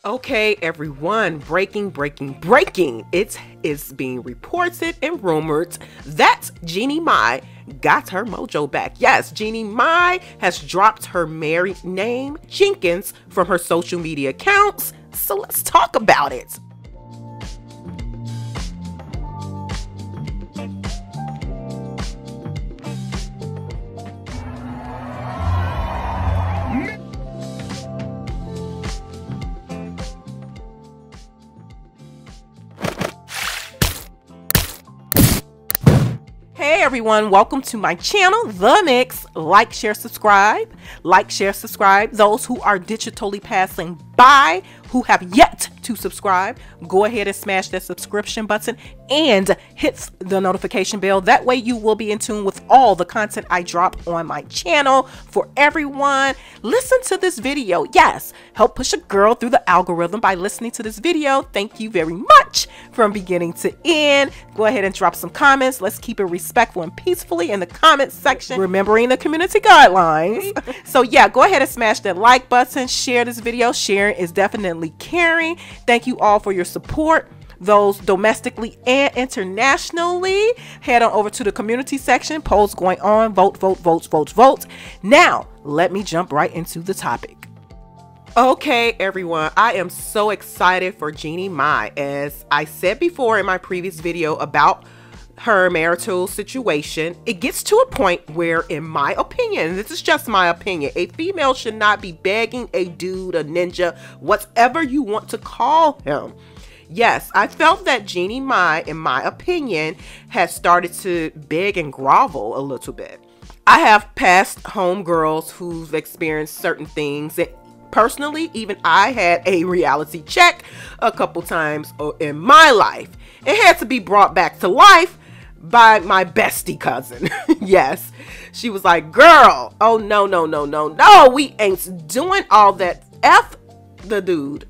Okay, everyone, breaking. It is being reported and rumored that Jeannie Mai got her mojo back. Yes, Jeannie Mai has dropped her married name, Jenkins, from her social media accounts. So let's talk about it. Hey everyone, welcome to my channel, The Mix. Like, share, subscribe. Like, share, subscribe. Those who are digitally passing by, who have yet to subscribe, go ahead and smash that subscription button and hit the notification bell. That way you will be in tune with all the content I drop on my channel. For everyone, listen to this video. Yes, help push a girl through the algorithm by listening to this video. Thank you very much from beginning to end. Go ahead and drop some comments. Let's keep it respectful and peacefully in the comment section, remembering the community guidelines. So yeah, go ahead and smash that like button, share this video. Sharing is definitely caring. Thank you all for your support. Those domestically and internationally, head on over to the community section. Polls going on. Vote. Now, let me jump right into the topic. Okay, everyone, I am so excited for Jeannie Mai. As I said before in my previous video about her marital situation, it gets to a point where, in my opinion, this is just my opinion, a female should not be begging a dude, a ninja, whatever you want to call him. Yes, I felt that Jeannie Mai, in my opinion, has started to beg and grovel a little bit. I have past homegirls who've experienced certain things. Personally, even I had a reality check a couple times in my life. It had to be brought back to life by my bestie cousin. Yes, she was like, girl, oh no, we ain't doing all that. F the dude,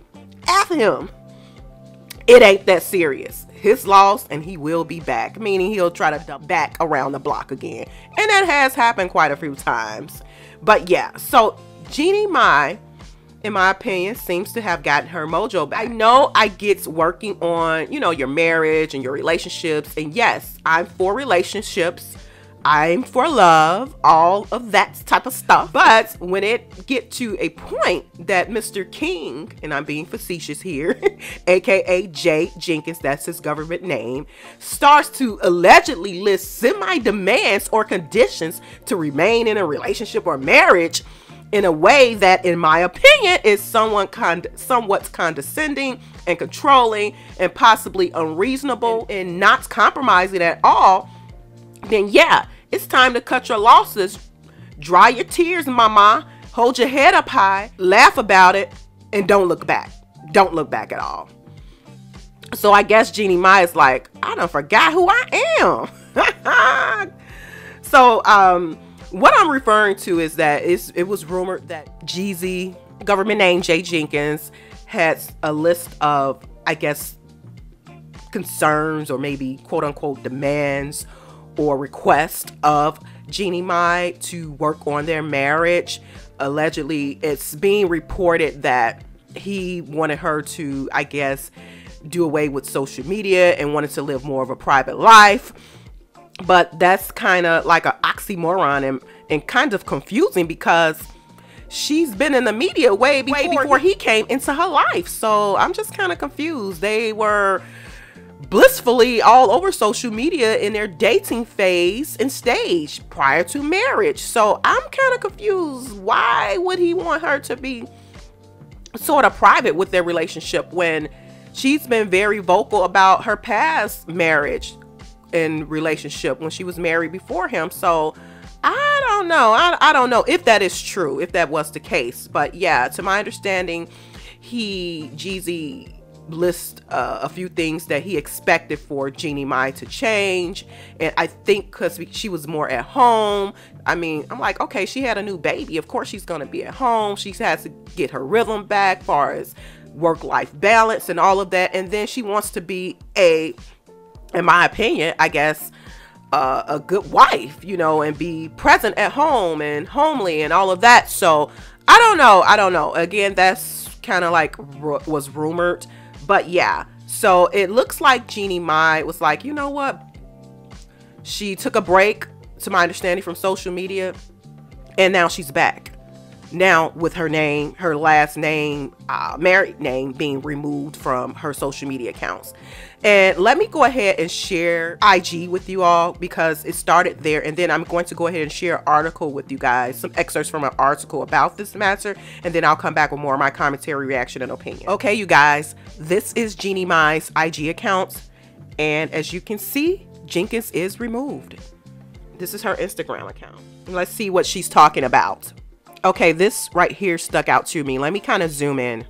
F him. It ain't that serious. His loss and he will be back, meaning he'll try to dump back around the block again. And that has happened quite a few times. But yeah, so Jeannie Mai, in my opinion, seems to have gotten her mojo back. I know I get working on, your marriage and your relationships. And yes, I'm for relationships. I'm for love, all of that type of stuff. But when it get to a point that Mr. King, and I'm being facetious here, aka Jay Jenkins, that's his government name, starts to allegedly list semi-demands or conditions to remain in a relationship or marriage in a way that, in my opinion, is somewhat condescending and controlling and possibly unreasonable and not compromising at all, then yeah, it's time to cut your losses. Dry your tears, mama. Hold your head up high, laugh about it, and don't look back. Don't look back at all. So I guess Jeannie Mai is like, I done forgot who I am. So what I'm referring to is that it was rumored that Jeezy, government name Jay Jenkins, had a list of, I guess, concerns or maybe quote unquote demands or request of Jeannie Mai to work on their marriage. Allegedly, it's being reported that he wanted her to, I guess, do away with social media and wanted to live more of a private life. But that's kind of like an oxymoron and kind of confusing because she's been in the media way before he came into her life. So I'm just kind of confused. They were blissfully all over social media in their dating phase and stage prior to marriage. So I'm kind of confused. Why would he want her to be sort of private with their relationship when she's been very vocal about her past marriage and relationship when she was married before him? So I don't know. I don't know if that is true, if that was the case. But yeah, to my understanding, Jeezy list a few things that he expected for Jeannie Mai to change, and I think because she was more at home. I mean, I'm like, okay, she had a new baby, of course she's gonna be at home. She has to get her rhythm back, far as work-life balance and all of that, and then she wants to be in my opinion, I guess, a good wife, and be present at home and homely and all of that. So I don't know. Again, that's kind of like was rumored. But yeah, so it looks like Jeannie Mai was like, you know what? She took a break, to my understanding, from social media, and now she's back. Now with her name, her last name, married name being removed from her social media accounts. And let me go ahead and share IG with you all because it started there. And then I'm going to go ahead and share an article with you guys, some excerpts from an article about this matter. And then I'll come back with more of my commentary, reaction, and opinion. Okay, you guys, this is Jeannie Mai's IG account. And as you can see, Jenkins is removed. This is her Instagram account. Let's see what she's talking about. Okay, this right here stuck out to me. Let me kind of zoom in.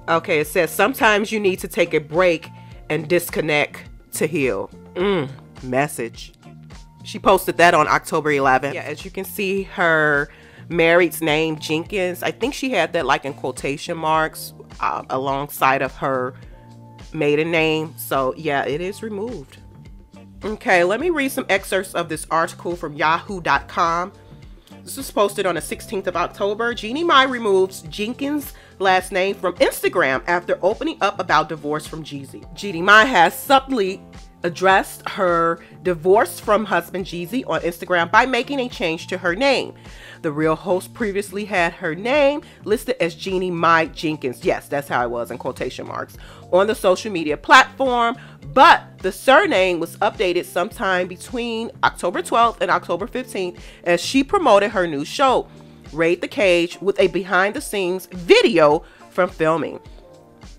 Okay, it says, sometimes you need to take a break and disconnect to heal. Message. She posted that on October 11th. Yeah, as you can see, her married's name, Jenkins. I think she had that like in quotation marks alongside of her maiden name. So yeah, it is removed. Okay, let me read some excerpts of this article from yahoo.com. This was posted on the 16th of October. Jeannie Mai removes Jenkins' last name from Instagram after opening up about divorce from Jeezy. Jeannie Mai has subtly addressed her divorce from husband Jeezy on Instagram by making a change to her name. The Real host previously had her name listed as Jeannie Mai Jenkins. Yes, that's how it was in quotation marks on the social media platform, but the surname was updated sometime between October 12th and October 15th as she promoted her new show, Raid the Cage, with a behind-the-scenes video from filming.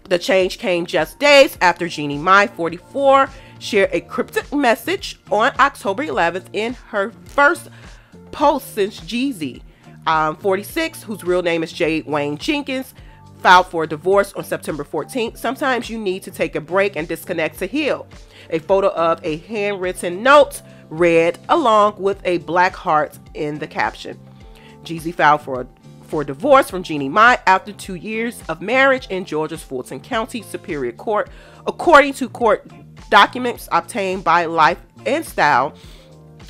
The change came just days after Jeannie Mai, 44, shared a cryptic message on October 11th in her first post since Jeezy, 46, whose real name is J. Wayne Jenkins, filed for a divorce on September 14th. Sometimes you need to take a break and disconnect to heal. A photo of a handwritten note read, along with a black heart in the caption. Jeezy filed for divorce from Jeannie Mai after 2 years of marriage in Georgia's Fulton County Superior Court, according to court documents obtained by Life and Style.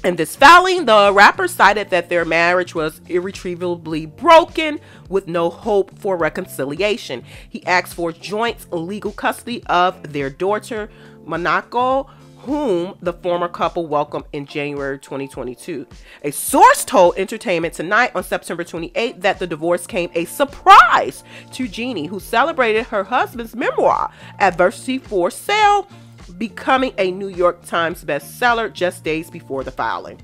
In this filing, the rapper cited that their marriage was irretrievably broken with no hope for reconciliation. He asked for joint legal custody of their daughter, Monaco, whom the former couple welcomed in January 2022. A source told Entertainment Tonight on September 28th that the divorce came a surprise to Jeannie, who celebrated her husband's memoir, Adversity for Sale, becoming a New York Times bestseller just days before the filing.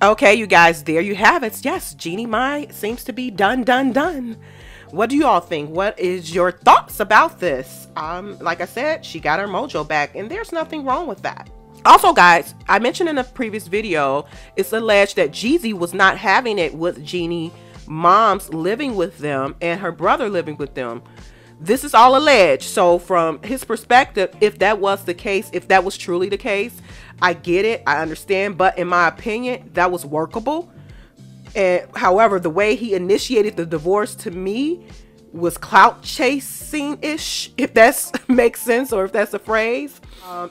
Okay, you guys, there you have it. Yes, Jeannie Mai seems to be done. What do you all think? What is your thoughts about this? Like I said, she got her mojo back, and there's nothing wrong with that. Also, guys, I mentioned in a previous video, it's alleged that Jeezy was not having it with Jeannie mom's living with them and her brother living with them. This is all alleged. So from his perspective, if that was the case, if that was truly the case, I get it, I understand, but in my opinion, that was workable. And however, the way he initiated the divorce to me was clout chasing-ish, if that makes sense, or if that's a phrase,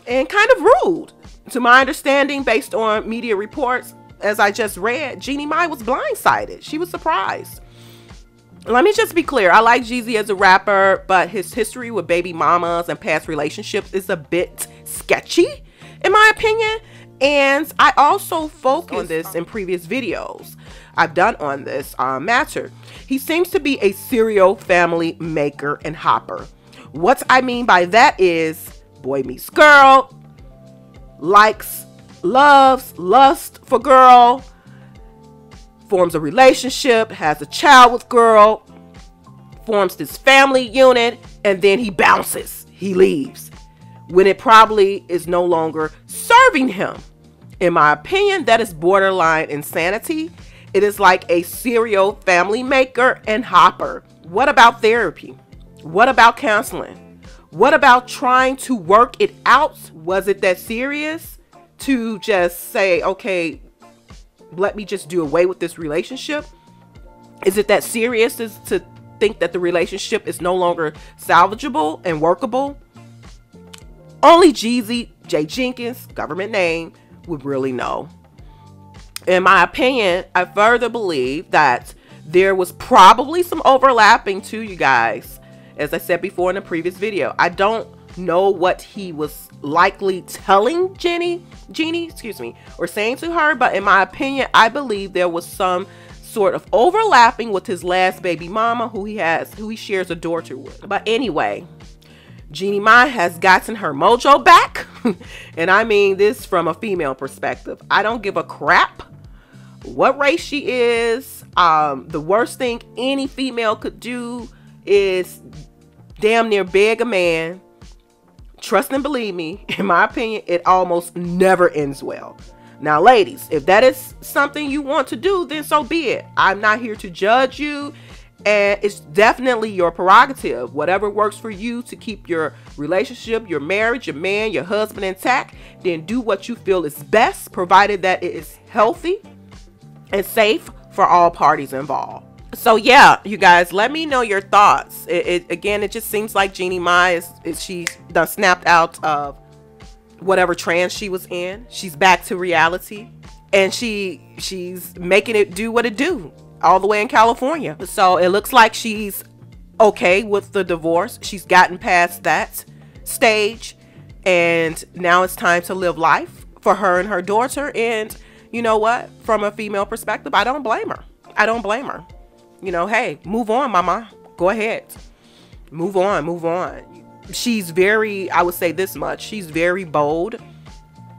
and kind of rude. To my understanding, based on media reports, as I just read, Jeannie Mai was blindsided. She was surprised. Let me just be clear. I like Jeezy as a rapper, but his history with baby mamas and past relationships is a bit sketchy, in my opinion. And I also focused on this in previous videos I've done on this matter. He seems to be a serial family maker and hopper. What I mean by that is boy meets girl, likes, loves, lust for girl, forms a relationship, has a child with girl, forms this family unit, and then he bounces. He leaves when it probably is no longer serving him. In my opinion, that is borderline insanity. It is like a serial family maker and hopper. What about therapy? What about counseling? What about trying to work it out? Was it that serious to just say, okay, let me just do away with this relationship? Is it that serious as to think that the relationship is no longer salvageable and workable? Only Jeezy, J. Jenkins, government name, would really know. In my opinion, I further believe that there was probably some overlapping too, you guys. As I said before in the previous video, I don't know what he was likely telling Jeannie, or saying to her, but in my opinion, I believe there was some sort of overlapping with his last baby mama who he shares a daughter with. But anyway, Jeannie Mai has gotten her mojo back. And I mean this from a female perspective. I don't give a crap what race she is. The worst thing any female could do is damn near beg a man. Trust and believe me, in my opinion, it almost never ends well. Now, ladies, if that is something you want to do, then so be it. I'm not here to judge you, and it's definitely your prerogative. Whatever works for you to keep your relationship, your marriage, your man, your husband intact, then do what you feel is best, provided that it is healthy and safe for all parties involved. So yeah, you guys, let me know your thoughts. Again, it just seems like Jeannie Mai she's done snapped out of whatever trance she was in. She's back to reality, and she's making it do what it do all the way in California. So it looks like she's okay with the divorce. She's gotten past that stage, and now it's time to live life for her and her daughter. And you know what? From a female perspective, I don't blame her. I don't blame her. You know, hey, move on, mama. Go ahead. Move on, move on. She's very, I would say this much, she's very bold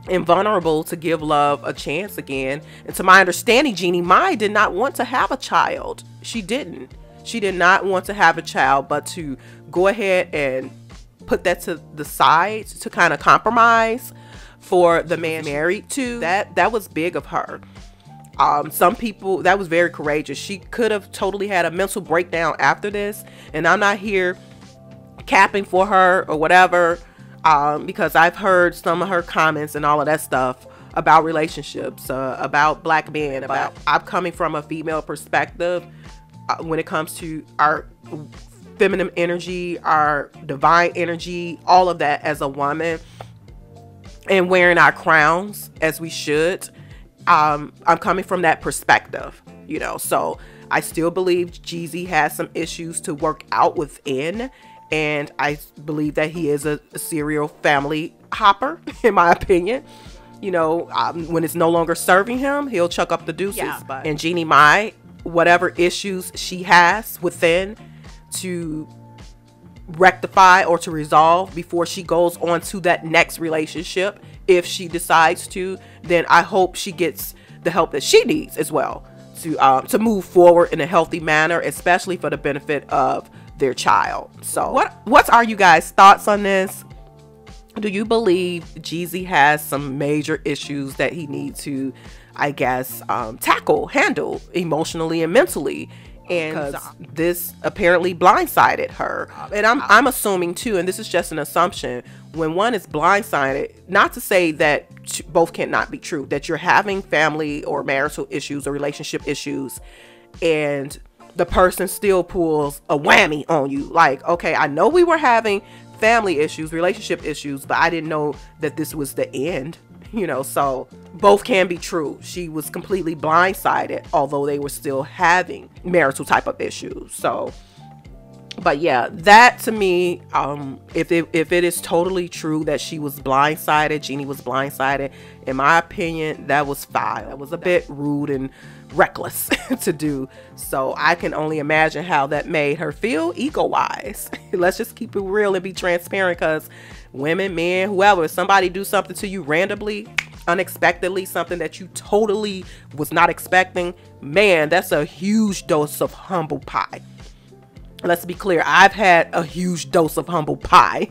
and vulnerable to give love a chance again. And to my understanding, Jeannie Mai did not want to have a child. She didn't. She did not want to have a child, but to go ahead and put that to the side to kind of compromise for the man married to, that was big of her. Some people, that was very courageous. She could have totally had a mental breakdown after this, and I'm not here capping for her or whatever, because I've heard some of her comments and all of that stuff about relationships, about black men. I'm coming from a female perspective when it comes to our feminine energy, our divine energy, all of that as a woman, and wearing our crowns as we should. I'm coming from that perspective, you know, so I still believe Jeezy has some issues to work out within, and I believe that he is a serial family hopper, in my opinion. You know, when it's no longer serving him, he'll chuck up the deuces. Yeah, and Jeannie Mai, whatever issues she has within, to rectify or to resolve before she goes on to that next relationship, if she decides to, then I hope she gets the help that she needs as well to move forward in a healthy manner, especially for the benefit of their child. So what are you guys' thoughts on this? Do you believe Jeezy has some major issues that he needs to, I guess, handle emotionally and mentally? And this apparently blindsided her. And I'm assuming too, and this is just an assumption, when one is blindsided, not to say that both cannot be true, that you're having family or marital issues or relationship issues, and the person still pulls a whammy on you. Like, okay, I know we were having family issues, relationship issues, but I didn't know that this was the end. You know, so both can be true. She was completely blindsided, although they were still having marital type of issues. So, but yeah, that to me, if it is totally true that she was blindsided, Jeannie was blindsided, in my opinion, that was foul. That was a bit rude and reckless to do. So I can only imagine how that made her feel ego-wise. Let's just keep it real and be transparent, because women, men, whoever, if somebody do something to you randomly, unexpectedly, something that you totally was not expecting, man, that's a huge dose of humble pie. Let's be clear, I've had a huge dose of humble pie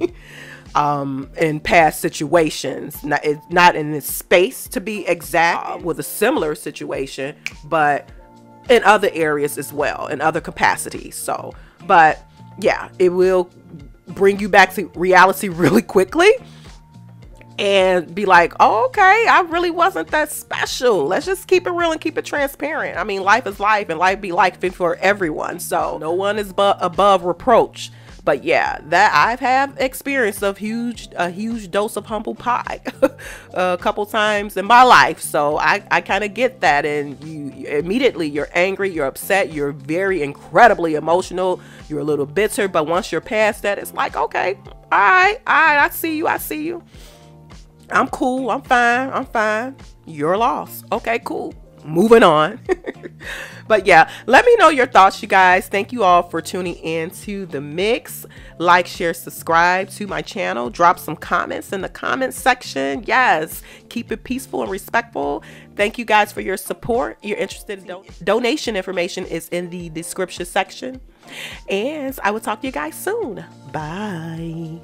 in past situations, not in this space to be exact, with a similar situation, but in other areas as well, in other capacities. So, but yeah, it will bring you back to reality really quickly and be like, oh, okay, I really wasn't that special. Let's just keep it real and keep it transparent. I mean, life is life, and life be life for everyone. So no one is above reproach. But yeah, that I've had experience of a huge dose of humble pie a couple times in my life. So I kind of get that. And you immediately, you're angry, you're upset, you're very incredibly emotional, you're a little bitter. But once you're past that, it's like, okay, all right, I see you. I'm cool, I'm fine. You're lost. Okay, cool. Moving on. But yeah, let me know your thoughts, you guys. Thank you all for tuning in to The Mix. Like, share, subscribe to my channel. Drop some comments in the comment section. Yes, keep it peaceful and respectful. Thank you guys for your support. You're interested in donation information is in the description section. And I will talk to you guys soon. Bye.